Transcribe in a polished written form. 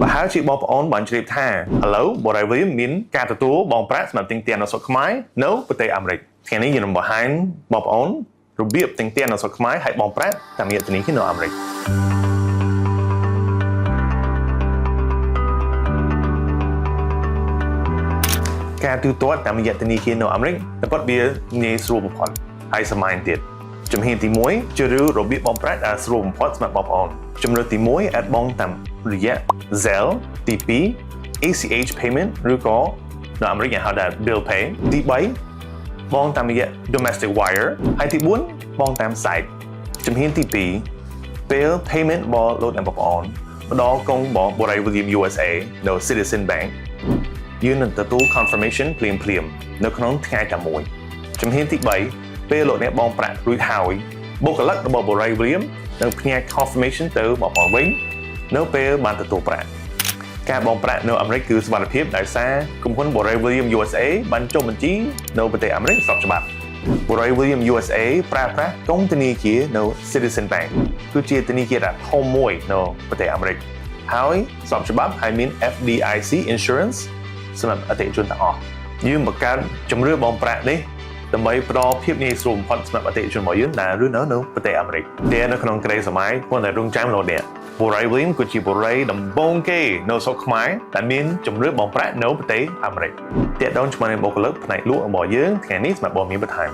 បើហើយជាបងប្អូនបានជ្រាបថា Hello បរិយាវាមានការទទួលបងប្រាក់សម្រាប់ទិញtiềnនៅស្រុកខ្មែរនៅប្រទេសអាមេរិកថ្ងៃនេះយើងនឹងបង្ហាញបងប្អូនរបៀបទិញtiềnនៅស្រុកខ្មែរហើយបងប្រាក់តាមរយៈធនាគារនៅអាមេរិកការទូទាត់តាមរយៈធនាគារនៅអាមេរិកតែប៉ុតវាងាយស្រួលបំផុតហើយសាមញ្ញទៀតជំហានទី1ជ្រើសរើសរបៀបបងប្រាក់ដែលស្រួលបំផុតសម្រាប់បងប្អូនជំរើសទី1 add បងតាមរយៈ Zelle ទី2 ACH payment ឬក៏នៅអាមេរិកគេហៅថា bill pay ទី3បងតាមរយៈ domestic wire ហើយទី4បងតាម site ជំហានទី2ពេល payment បងលោកអ្នកបងប្អូនម្ដងកងបងបរិយា William USA នៅ Citizen Bank យើងនឹងទទួល confirmation ភ្លាមនៅក្នុងថ្ងៃតែមួយជំហានទី3ពេលលោកអ្នកបងប្រាក់រួចហើយបុគ្គលិករបស់បរិយា William នឹងផ្ញើ confirmation ទៅបងប្អូនវិញនៅពេលបានទទួលប្រាក់ការបងប្រាក់នៅអាមេរិកគឺសុវត្ថិភាពដោយសារក្រុមហ៊ុនបរិយា William USA បានចុះបញ្ជីនៅប្រទេសអាមេរិកស្របច្បាប់បរិយា William USA ប្រើប្រាស់កុងធនាគារនៅ Citizen Bank គឺជាធនាគារដ៏ធំមួយនៅប្រទេសអាមេរិកហើយស្របច្បាប់ហើយមាន FDIC insurance សម្រាប់អតិថិជនទាំងអស់យើងបង្កើតជំរឿបងប្រាក់នេះដើម្បីផ្ដល់ភាពងាយស្រួលបំផុតសម្រាប់អតិថិជនរបស់យើងដែលរស់នៅប្រទេសអាមេរិកដែលនៅក្នុងក្តីសម័យប៉ុន្តែរងចាំលោកអ្នកបរិយា William គឺជាបរិយាដំបូងគេនៅស្រុកខ្មែរដែលមានជំរឿបងប្រាក់នៅប្រទេសអាមេរិកទាក់ទងជាមួយនឹងបុគ្គលិកផ្នែកលក់របស់យើងថ្ងៃនេះសម្រាប់បងមានបន្ថែម